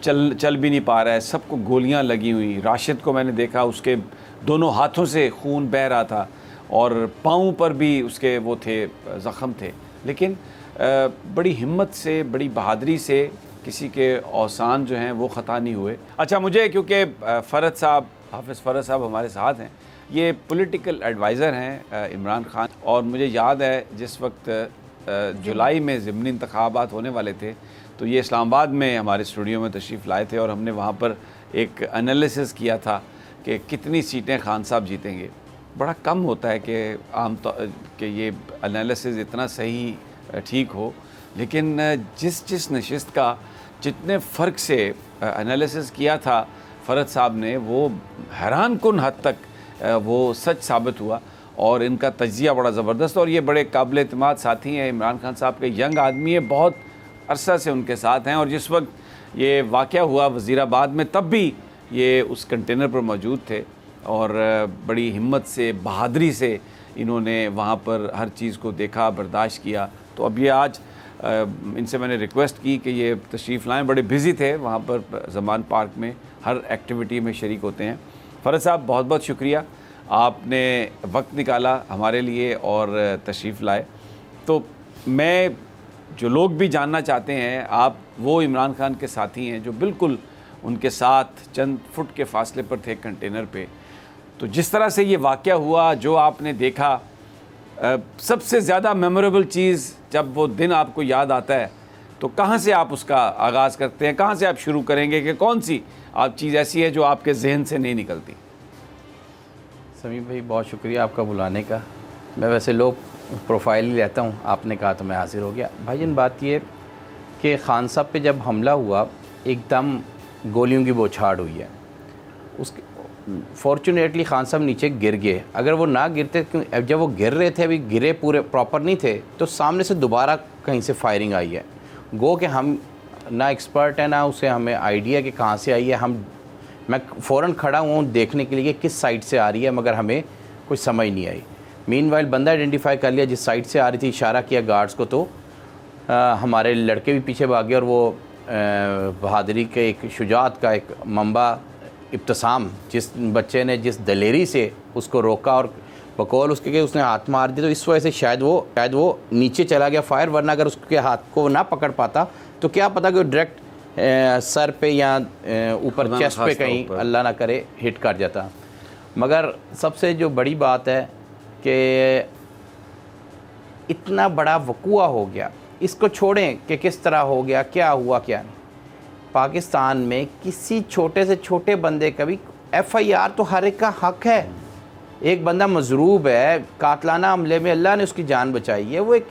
چل بھی نہیں پا رہا ہے, سب کو گولیاں لگی ہوئی. راشد کو میں نے دیکھا, اس کے دونوں ہاتھوں سے خون بہہ رہا تھا اور پاؤں پر بھی اس کے وہ تھے, زخم تھے. لیکن بڑی ہمت سے, بڑی بہادری سے کسی کے اوسان جو ہیں وہ خطا نہیں ہوئے. اچھا, مجھے کیونکہ فرد صاحب, حافظ فرد صاحب ہمارے ساتھ ہیں, یہ پولیٹیکل ایڈوائزر ہیں عمران خان, اور مجھے یاد ہے جس وقت جولائی میں ضمنی انتخابات ہونے والے تھے تو یہ اسلام آباد میں ہمارے اسٹوڈیو میں تشریف لائے تھے اور ہم نے وہاں پر ایک انالیسس کیا تھا کہ کتنی سیٹیں خان صاحب جیتیں گے. بڑا کم ہوتا ہے کہ عام طور کہ یہ انالیسس اتنا صحیح ٹھیک ہو, لیکن جس نشست کا جتنے فرق سے انالیسس کیا تھا فرد صاحب نے, وہ حیران کن حد تک وہ سچ ثابت ہوا, اور ان کا تجزیہ بڑا زبردست. اور یہ بڑے قابل اعتماد ساتھی ہیں. عمران خان صاحب کے ینگ آدمی ہے, بہت عرصہ سے ان کے ساتھ ہیں, اور جس وقت یہ واقعہ ہوا وزیر آباد میں تب بھی یہ اس کنٹینر پر موجود تھے, اور بڑی ہمت سے, بہادری سے انہوں نے وہاں پر ہر چیز کو دیکھا, برداشت کیا. تو اب یہ آج ان سے میں نے ریکویسٹ کی کہ یہ تشریف لائیں. بڑے بزی تھے وہاں پر زمان پارک میں, ہر ایکٹیویٹی میں شریک ہوتے ہیں. فرد صاحب بہت بہت شکریہ, آپ نے وقت نکالا ہمارے لیے اور تشریف لائے. تو میں جو لوگ بھی جاننا چاہتے ہیں, آپ وہ عمران خان کے ساتھی ہیں جو بالکل ان کے ساتھ چند فٹ کے فاصلے پر تھے کنٹینر پہ. تو جس طرح سے یہ واقعہ ہوا, جو آپ نے دیکھا, سب سے زیادہ میموریبل چیز جب وہ دن آپ کو یاد آتا ہے تو کہاں سے آپ اس کا آغاز کرتے ہیں, کہاں سے آپ شروع کریں گے, کہ کون سی آپ چیز ایسی ہے جو آپ کے ذہن سے نہیں نکلتی؟ سمیع بھائی بہت شکریہ آپ کا بلانے کا. میں ویسے لوگ پروفائل ہی لیتا ہوں, آپ نے کہا تو میں حاضر ہو گیا. بھائی جان بات یہ کہ خان صاحب پہ جب حملہ ہوا ایک دم گولیوں کی بوچھاڑ ہوئی ہے. اس فارچونیٹلی خان صاحب نیچے گر گئے. اگر وہ نہ گرتے, جب وہ گر رہے تھے, ابھی گرے پورے پراپر نہیں تھے, تو سامنے سے دوبارہ کہیں سے فائرنگ آئی ہے. گو کہ ہم نہ ایکسپرٹ ہیں, نہ اسے ہمیں آئیڈیا کہ کہاں سے آئی ہے. میں فوراً کھڑا ہوں دیکھنے کے لیے کس سائڈ سے آ رہی ہے, مگر ہمیں کچھ سمجھ نہیں آئی. مین وائل بندہ آئیڈینٹیفائی کر لیا جس سائڈ سے آ رہی تھی, اشارہ کیا گارڈز کو, تو ہمارے لڑکے بھی پیچھے بھاگے, اور وہ بہادری کے ایک شجاعت کا ایک منبع ابتسام, جس بچے نے جس دلیری سے اس کو روکا, اور بقول اس کے کہ اس نے ہاتھ مار دیا, تو اس وجہ سے شاید وہ نیچے چلا گیا فائر. ورنہ اگر اس کے ہاتھ کو نہ پکڑ پاتا تو کیا پتا کہ وہ ڈائریکٹ سر پہ یا اوپر چیسٹ پہ کہیں اللہ نہ کرے ہٹ کر جاتا. مگر سب سے جو بڑی بات ہے کہ اتنا بڑا وقوعہ ہو گیا, اس کو چھوڑیں کہ کس طرح ہو گیا, کیا ہوا کیا نہیں. پاکستان میں کسی چھوٹے سے چھوٹے بندے کا بھی ایف آئی آر تو ہر ایک کا حق ہے. ایک بندہ مضروب ہے قاتلانہ حملے میں, اللہ نے اس کی جان بچائی ہے, وہ ایک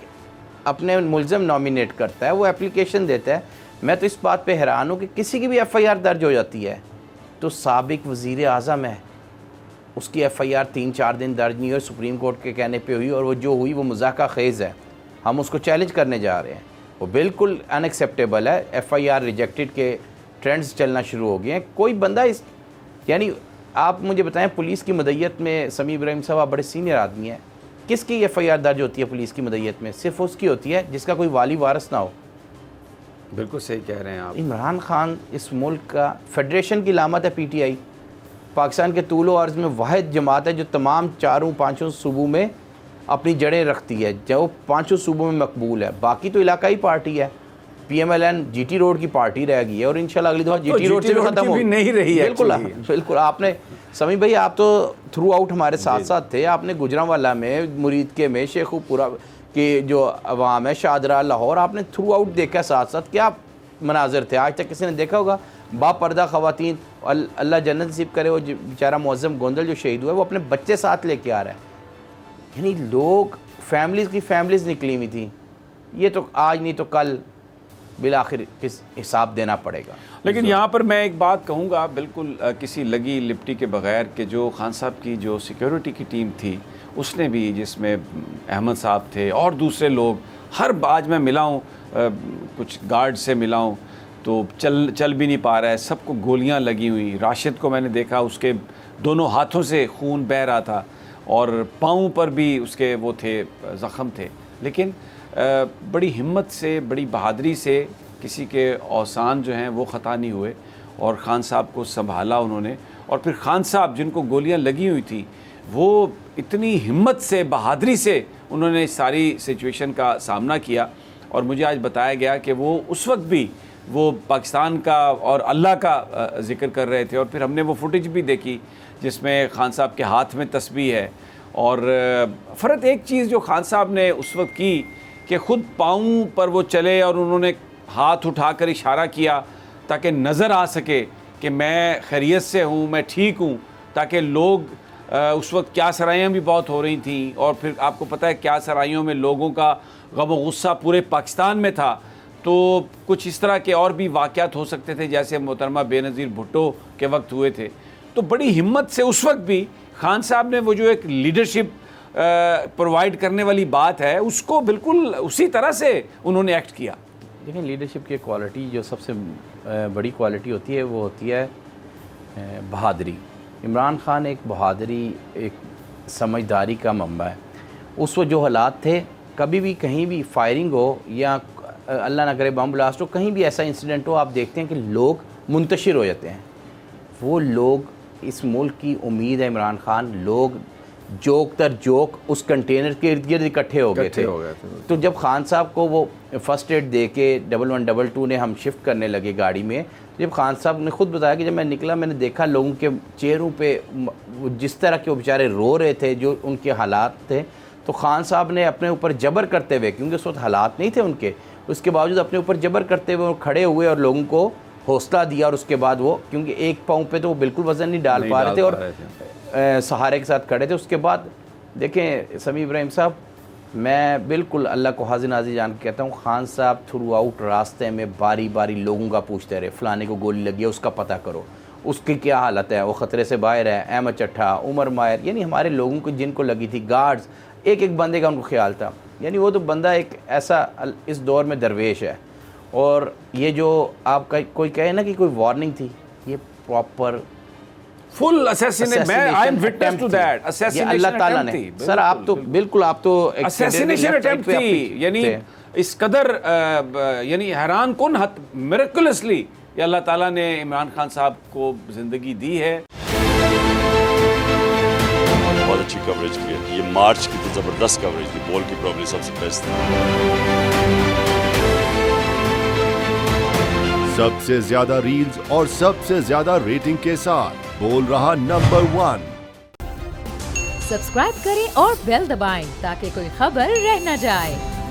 اپنے ملزم نامینیٹ کرتا ہے, وہ اپلیکیشن دیتا ہے. میں تو اس بات پہ حیران ہوں کہ کسی کی بھی ایف آئی آر درج ہو جاتی ہے تو سابق وزیر اعظم ہے, اس کی ایف آئی آر 3-4 دن درج نہیں ہوئی, سپریم کورٹ کے کہنے پہ ہوئی, اور وہ جو ہوئی وہ مذاکرہ خیز ہے. ہم اس کو چیلنج کرنے جا رہے ہیں, وہ بالکل ان ایکسیپٹیبل ہے. ایف آئی آر ریجیکٹڈ کے ٹرینڈز چلنا شروع ہو گئے ہیں. کوئی بندہ یعنی آپ مجھے بتائیں, پولیس کی مدعیت میں سمیع ابراہیم صاحب آپ بڑے سینئر آدمی ہیں, کس کی ایف آئی آر درج ہوتی ہے پولیس کی مدعیت میں؟ صرف اس کی ہوتی ہے جس کا کوئی والی وارث نہ ہو. بالکل صحیح کہہ رہے ہیں آپ. عمران خان اس ملک کا فیڈریشن کی علامت ہے. پی ٹی آئی پاکستان کے طول و عرض میں واحد جماعت ہے جو تمام 4-5 صوبوں میں اپنی جڑیں رکھتی ہے, جو 5 صوبوں میں مقبول ہے. باقی تو علاقائی پارٹی ہے. P M L N G T road کی پارٹی رہ گئی ہے, اور انشاءاللہ اگلی دفعہ جی ٹی روڈ سے بھی ختم ہو نہیں رہی ہے. بالکل آپ نے سمیع بھائی, آپ تو تھرو آؤٹ ہمارے ساتھ ساتھ تھے. آپ نے گجرانوالہ میں, مرید میں, شیخو پورہ کی جو عوام ہے, شادرہ, لاہور, آپ نے تھرو آؤٹ دیکھا ساتھ ساتھ. کیا مناظر تھے, آج تک کسی نے دیکھا ہوگا. با پردہ خواتین, اللہ جنت نصیب کرے, وہ بیچارہ معظم گوندل جو شہید ہوا ہے, وہ اپنے بچے ساتھ لے کے آ رہا ہے. یعنی لوگ فیملیز نکلی ہوئی تھیں. یہ تو آج نہیں تو کل بالآخر کس حساب دینا پڑے گا. لیکن یہاں پر میں ایک بات کہوں گا بالکل کسی لگی لپٹی کے بغیر, کہ جو خان صاحب کی جو سیکیورٹی کی ٹیم تھی اس نے بھی, جس میں احمد صاحب تھے اور دوسرے لوگ, ہر آج میں ملا ہوں, کچھ گارڈ سے ملا ہوں, تو چل بھی نہیں پا رہا ہے, سب کو گولیاں لگی ہوئی. راشد کو میں نے دیکھا, اس کے دونوں ہاتھوں سے خون بہہ رہا تھا اور پاؤں پر بھی اس کے وہ تھے, زخم تھے. لیکن بڑی ہمت سے, بڑی بہادری سے کسی کے اوسان جو ہیں وہ خطا نہیں ہوئے اور خان صاحب کو سنبھالا انہوں نے. اور پھر خان صاحب جن کو گولیاں لگی ہوئی تھی وہ اتنی ہمت سے, بہادری سے انہوں نے ساری سچویشن کا سامنا کیا. اور مجھے آج بتایا گیا کہ وہ اس وقت بھی وہ پاکستان کا اور اللہ کا ذکر کر رہے تھے. اور پھر ہم نے وہ فوٹیج بھی دیکھی جس میں خان صاحب کے ہاتھ میں تسبیح ہے. اور فرد ایک چیز جو خان صاحب نے اس وقت کی کہ خود پاؤں پر وہ چلے اور انہوں نے ہاتھ اٹھا کر اشارہ کیا تاکہ نظر آ سکے کہ میں خیریت سے ہوں, میں ٹھیک ہوں, تاکہ لوگ اس وقت کیا سرائیاں بھی بہت ہو رہی تھیں. اور پھر آپ کو پتہ ہے کیا سرائیوں میں لوگوں کا غم و غصہ پورے پاکستان میں تھا. تو کچھ اس طرح کے اور بھی واقعات ہو سکتے تھے جیسے محترمہ بے نظیر بھٹو کے وقت ہوئے تھے. تو بڑی ہمت سے اس وقت بھی خان صاحب نے وہ جو ایک لیڈرشپ پرووائڈ کرنے والی بات ہے اس کو بالکل اسی طرح سے انہوں نے ایکٹ کیا. دیکھیں لیڈرشپ کی کوالٹی جو سب سے بڑی کوالٹی ہوتی ہے وہ ہوتی ہے بہادری. عمران خان ایک بہادری, ایک سمجھداری کا منبع ہے. اس وقت جو حالات تھے, کبھی بھی کہیں بھی فائرنگ ہو یا اللہ نہ کرے بم بلاسٹ ہو, کہیں بھی ایسا انسیڈنٹ ہو, آپ دیکھتے ہیں کہ لوگ منتشر ہو جاتے ہیں. وہ لوگ اس ملک کی امید ہے عمران خان, لوگ جوک تر جوک اس کنٹینر کے ارد گرد اکٹھے ہو گئے تھے. تو جب خان صاحب کو وہ فرسٹ ایڈ دے کے 1122 نے ہم شفٹ کرنے لگے گاڑی میں, جب خان صاحب نے خود بتایا کہ جب میں نکلا میں نے دیکھا لوگوں کے چہروں پہ جس طرح کے وہ بیچارے رو رہے تھے, جو ان کے حالات تھے, تو خان صاحب نے اپنے اوپر جبر کرتے ہوئے, کیونکہ اس وقت حالات نہیں تھے ان کے, اس کے باوجود اپنے اوپر جبر کرتے ہوئے وہ کھڑے ہوئے اور لوگوں کو حوصلہ دیا. اور اس کے بعد وہ, کیونکہ ایک پاؤں پہ تو وہ بالکل وزن نہیں ڈال پا رہے تھے اور سہارے کے ساتھ کھڑے تھے. اس کے بعد دیکھیں سمیع ابراہیم صاحب, میں بالکل اللہ کو حاضر ناظر جان کے کہتا ہوں, خان صاحب تھرو آؤٹ راستے میں باری باری لوگوں کا پوچھتے رہے, فلانے کو گولی لگی ہے اس کا پتہ کرو, اس کی کیا حالت ہے, وہ خطرے سے باہر ہے. احمد چٹھا, عمر ماہر, یعنی ہمارے لوگوں کو جن کو لگی تھی, گارڈز, ایک ایک بندے کا ان کو خیال تھا. یعنی وہ تو بندہ ایک ایسا اس دور میں درویش ہے. اور یہ جو آپ کا کوئی کہے نا کہ کوئی وارننگ تھی, یہ پراپر فل اسیسینیشن, میں I am witness to that assassination. اللہ تعالیٰ نے, سر آپ تو بالکل, آپ تو اسیسینیشن اٹیمپٹ تھی. یعنی اس قدر یعنی حیران کن حد میریکلسلی یہ اللہ تعالیٰ نے عمران خان صاحب کو زندگی دی ہے. بہت اچھی کوریج کی ہے. یہ مارچ کی تو زبردست کوریج تھی, بال کی پرابلی سب سے بیسٹ تھی. سب سے زیادہ ریلز اور سب سے زیادہ ریٹنگ کے ساتھ بول رہا نمبر 1. سبسکرائب کریں اور بیل دبائیں تاکہ کوئی خبر رہ نہ جائے.